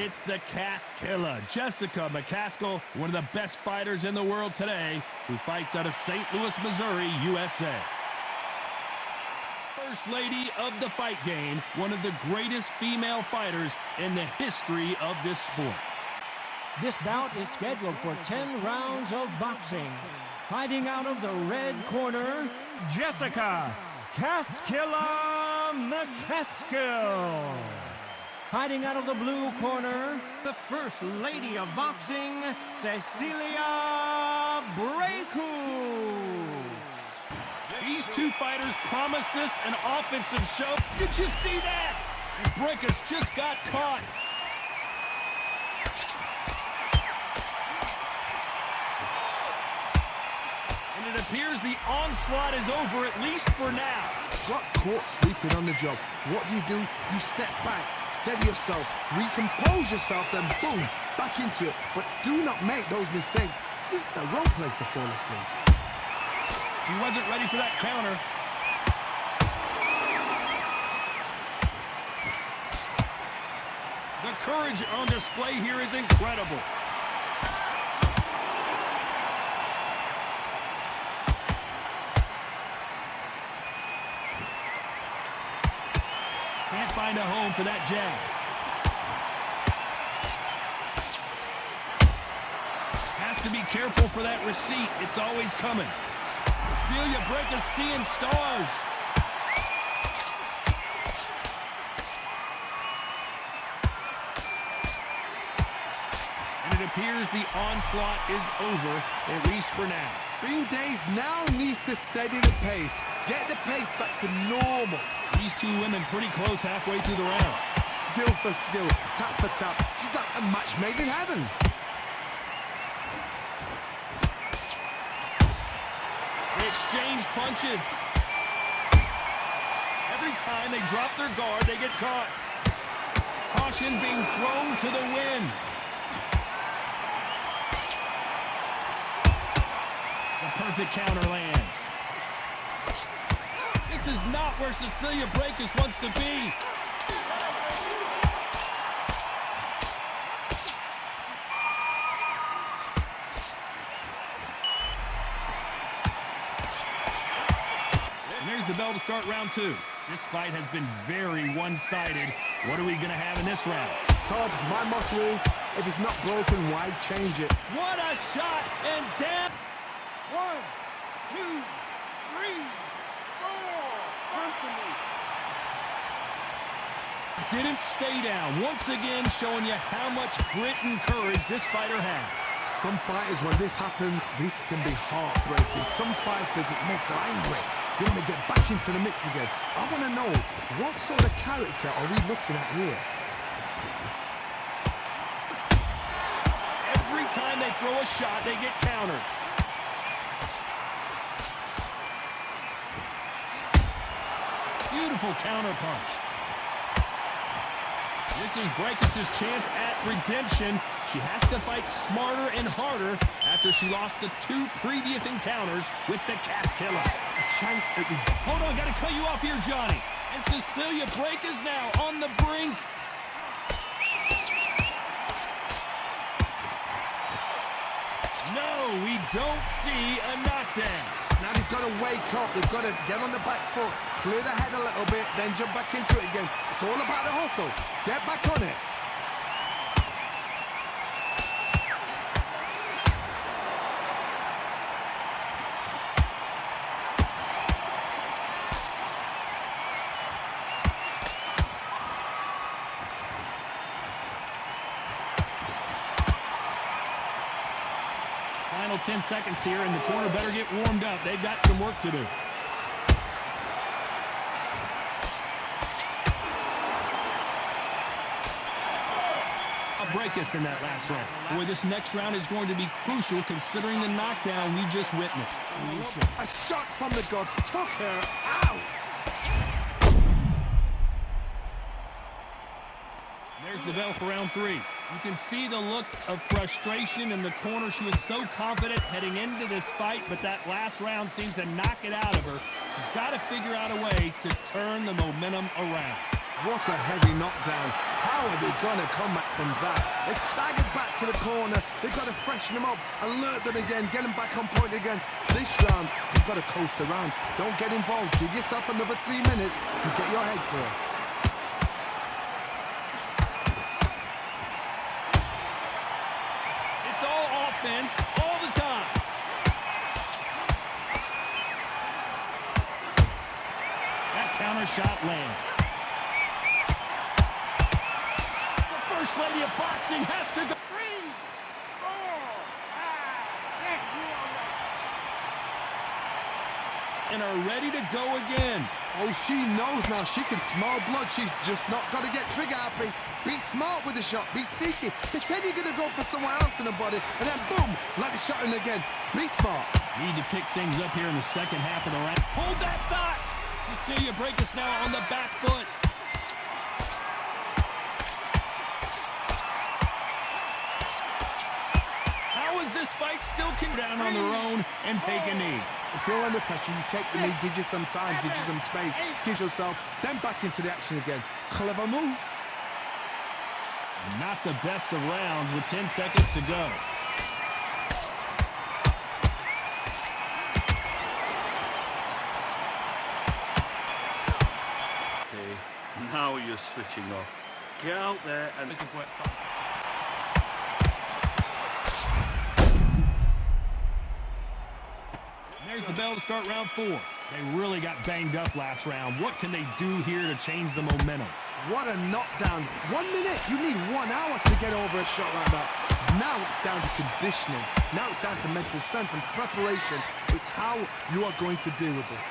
It's the McCASKILL, Jessica McCASKILL, one of the best fighters in the world today, who fights out of St. Louis, Missouri, USA. First lady of the fight game, one of the greatest female fighters in the history of this sport. This bout is scheduled for 10 rounds of boxing. Fighting out of the red corner, Jessica McCASKILL. Fighting out of the blue corner, the First Lady of Boxing, Se시리아 BRAEKHUS. These two fighters promised us an offensive show. Did you see that? BRAEKHUS just got caught. And it appears the onslaught is over, at least for now. Got caught sleeping on the job. What do? You step back. Steady yourself, recompose yourself, then boom, back into it. But do not make those mistakes. This is the wrong place to fall asleep. She wasn't ready for that counter. The courage on display here is incredible. Can't find a home for that jab. Has to be careful for that receipt. It's always coming. Cecilia BRAEKHUS seeing stars. And it appears the onslaught is over, at least for now. Being dazed now needs to steady the pace. Get the pace back to normal. These two women pretty close halfway through the round. Skill for skill, tap for tap. She's like a match made in heaven. They exchange punches. Every time they drop their guard, they get caught. Caution being thrown to the wind. The perfect counter lands. This is not where Cecilia BRAEKHUS wants to be. And there's the bell to start round two. This fight has been very one-sided. What are we going to have in this round? Todd, my motto is, if it's not broken, why change it? What a shot, and damn! 1, 2, 3, 4. Didn't stay down. Once again, showing you how much grit and courage this fighter has. Some fighters, when this happens, this can be heartbreaking. Some fighters, it makes them angry. They want to get back into the mix again. I want to know, what sort of character are we looking at here? Every time they throw a shot, they get countered. Beautiful counter punch. This is BRAEKHUS' chance at redemption. She has to fight smarter and harder after she lost the two previous encounters with the McCASKILL. A chance at the... Hold on, gotta cut you off here, Johnny. And Cecilia BRAEKHUS now on the brink. No, we don't see a knockdown. Now they've got to wake up. They've got to get on the back foot, clear the head a little bit, then jump back into it again. It's all about the hustle. Get back on it. Final 10 seconds here, and the corner better get warmed up. They've got some work to do. BRAEKHUS in that last round. Boy, this next round is going to be crucial considering the knockdown we just witnessed. A shot from the gods took her out. There's the bell for round three. You can see the look of frustration in the corner. She was so confident heading into this fight, but that last round seemed to knock it out of her. She's got to figure out a way to turn the momentum around. What a heavy knockdown. How are they going to come back from that? They've staggered back to the corner. They've got to freshen them up, alert them again, get them back on point again. This round, you've got to coast around. Don't get involved. Give yourself another 3 minutes to get your head clear. It's all offense all the time. That counter shot lands. The first lady of boxing has to go. 3, 4, 5, 6. And are ready to go again. Oh, she knows now. She can smell blood. She's just not got to get trigger happy. Be smart with the shot. Be sneaky. Pretend you're going to go for someone else in the body, and then boom, let the shot in again. Be smart. Need to pick things up here in the second half of the round. Hold that thought. Cecilia BRAEKHUS now on the back foot. How is this fight still down on their own and take a knee? If you're under pressure, you take the knee, give you some time, give you some space, give yourself, then back into the action again. Clever move. Not the best of rounds with 10 seconds to go. Okay, now you're switching off. Get out there and listen for it. There's the bell to start round 4. They really got banged up last round. What can they do here to change the momentum? What a knockdown. 1 minute. You need 1 hour to get over a shot like that. Now it's down to conditioning. Now it's down to mental strength and preparation. It's how you are going to deal with this.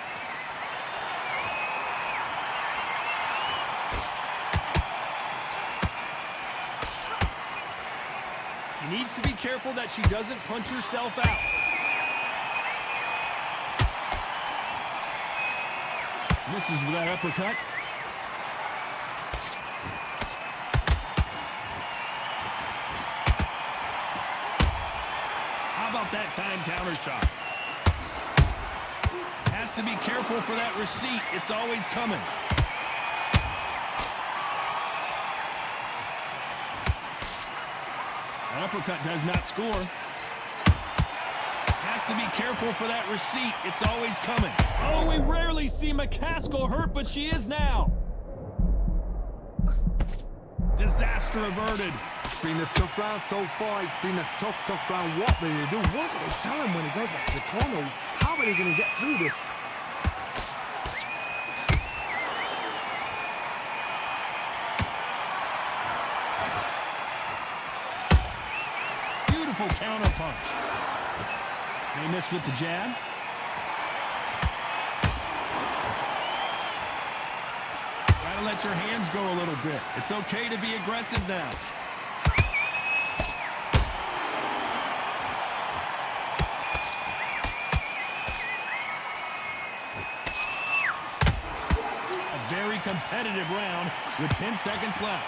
She needs to be careful that she doesn't punch herself out. Misses with that uppercut. How about that time counter shot? Has to be careful for that receipt. It's always coming. That uppercut does not score. Has to be careful for that receipt. It's always coming. Oh, we rarely see McCASKILL hurt, but she is now. Disaster averted. It's been a tough round so far. It's been a tough round. What do they do? What do they tell him when he goes back to the corner? How are they going to get through this? Beautiful counter punch. They miss with the jab. Gotta let your hands go a little bit. It's okay to be aggressive now. A very competitive round with 10 seconds left.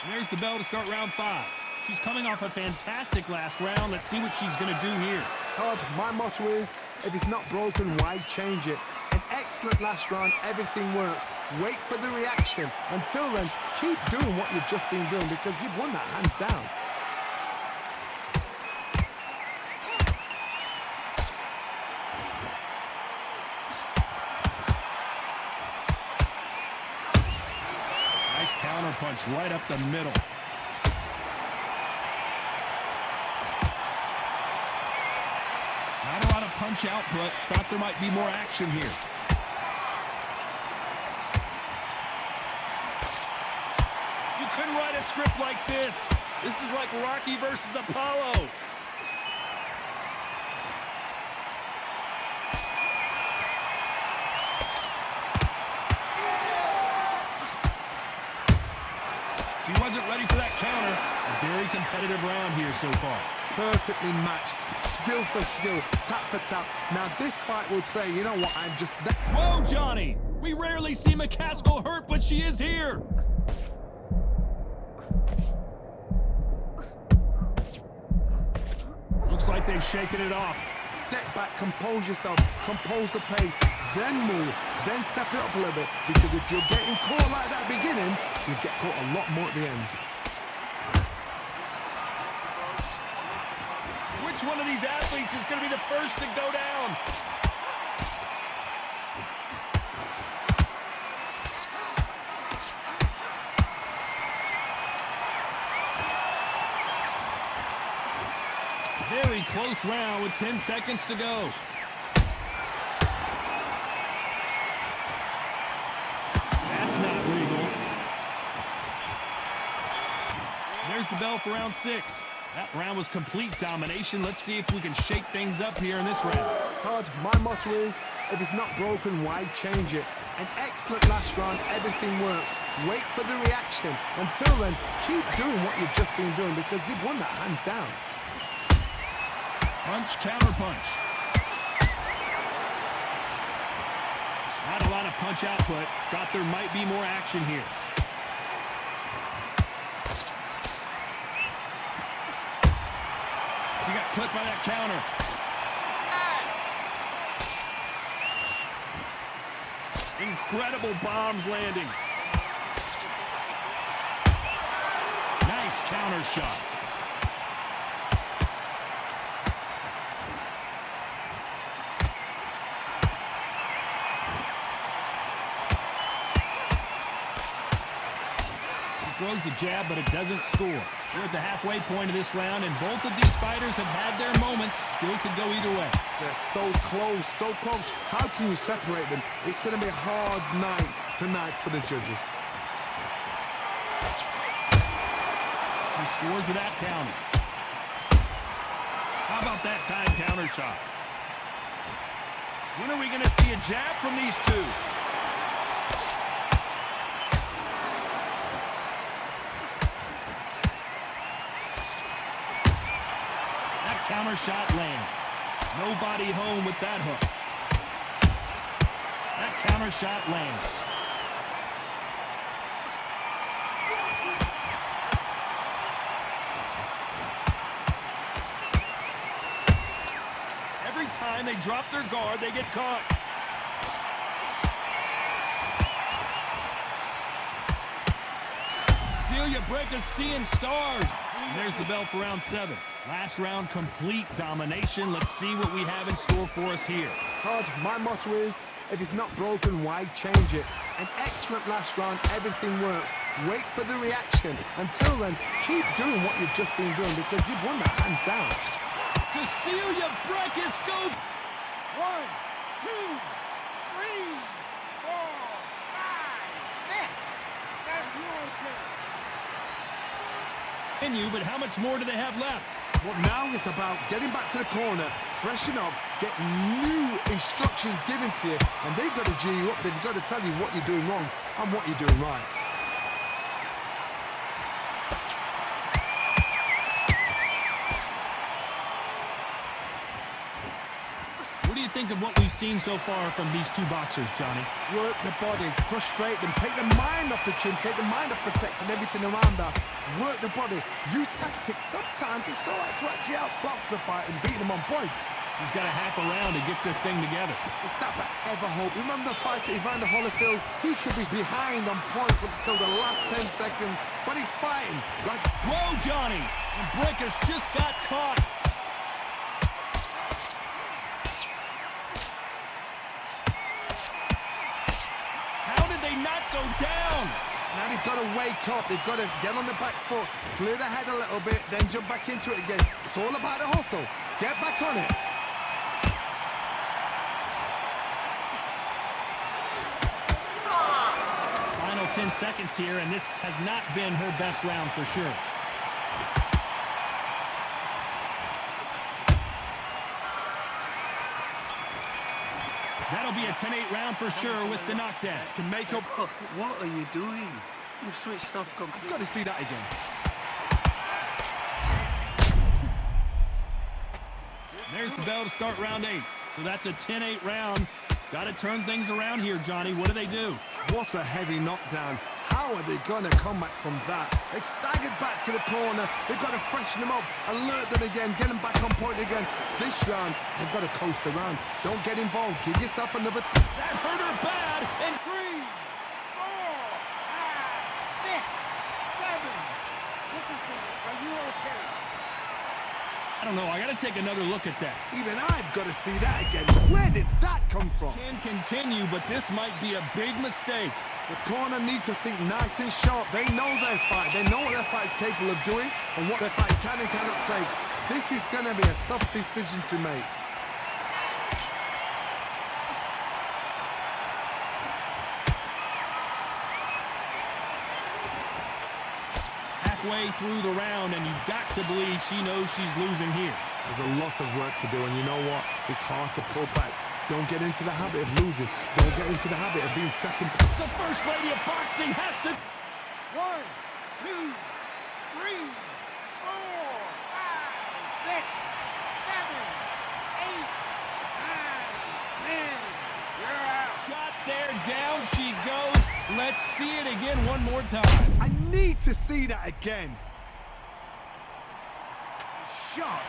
There's the bell to start round 5. She's coming off a fantastic last round. Let's see what she's going to do here. Todd, my motto is, if it's not broken, why change it? An excellent last round, everything works. Wait for the reaction. Until then, keep doing what you've just been doing because you've won that hands down. Nice counter punch right up the middle. Not a lot of punch output. Thought there might be more action here. You couldn't write a script like this. This is like Rocky versus Apollo. She wasn't ready for that counter. A very competitive round here so far. Perfectly matched, skill for skill, tap for tap. Now this fight will say, you know what, I'm just... Whoa, Johnny! We rarely see McCASKILL hurt, but she is here! Looks like they've shaken it off. step back, compose yourself, compose the pace, then move, then step it up a little bit. Because if you're getting caught like that beginning, you get caught a lot more at the end. Which one of these athletes is going to be the first to go down? Very close round with 10 seconds to go. That's not legal. There's the bell for round 6. That round was complete domination. Let's see if we can shake things up here in this round. Todd, my motto is, if it's not broken, why change it? An excellent last round, everything works. Wait for the reaction. Until then, keep doing what you've just been doing because you've won that hands down. Punch, counter punch. Not a lot of punch output. Thought there might be more action here. He got clipped by that counter. Incredible bombs landing. Nice counter shot. Throws the jab, but it doesn't score. We're at the halfway point of this round, and both of these fighters have had their moments. Still could go either way. They're so close, so close. How can you separate them? It's going to be a hard night tonight for the judges. She scores with that counter. How about that time counter shot? When are we going to see a jab from these two? Counter shot lands. Nobody home with that hook. That counter shot lands. Every time they drop their guard, they get caught. Celia BRAEKHUS seeing stars. And there's the bell for round 7. Last round, complete domination. Let's see what we have in store for us here. Todd, my motto is, if it's not broken, why change it? An excellent last round, everything works. Wait for the reaction. Until then, keep doing what you've just been doing because you've won that hands down. Celia BRAEKHUS goes. 1, 2, 3, 4, 5, 6. That's your turn. But how much more do they have left? Well, now it's about getting back to the corner, freshen up, get new instructions given to you, and they've got to G you up. They've got to tell you what you're doing wrong and what you're doing right. What do you think of what we've seen so far from these two boxers, Johnny? Work the body, frustrate them, take the mind off the chin, take the mind off protecting everything around that. Work the body, use tactics. Sometimes it's all right to actually outbox a fight and beat them on points. He's got a half a round to get this thing together. It's that ever hope. Remember the fight at Evander Holyfield? He could be behind on points until the last 10 seconds, but he's fighting like... Whoa, Johnny! And BRAEKHUS just got caught. How did they not go down? Now they've got to wake up. They've got to get on the back foot, clear the head a little bit, then jump back into it again. It's all about the hustle. Get back on it. Final 10 seconds here, and this has not been her best round for sure. That'll be a 10-8 round for sure with the knockdown. To make up... What are you doing? You've switched off completely. I've got to see that again. There's the bell to start round 8. So that's a 10-8 round. Got to turn things around here, Johnny. What do? What a heavy knockdown. How are they going to come back from that? They staggered back to the corner. They've got to freshen them up, alert them again, get them back on point again. This round, they've got to coast around. Don't get involved. Give yourself another... That hurt her bad. And 3, 4, 5, 6, 7. Listen to me. Are you okay? I don't know. I got to take another look at that. Even I've got to see that again. Where did that come from? Can continue, but this might be a big mistake. The corner need to think nice and sharp. They know their fight. They know what their fight is capable of doing and what their fight can and cannot take. This is going to be a tough decision to make. Halfway through the round, and you've got to believe she knows she's losing here. There's a lot of work to do, and you know what? It's hard to pull back. Don't get into the habit of losing. Don't get into the habit of being second. The First Lady of Boxing has to... 1, 2, 3, 4, 5, 6, 7, 8, 9, 10. You're out. Shot there, down she goes. Let's see it again one more time. I need to see that again. Shot.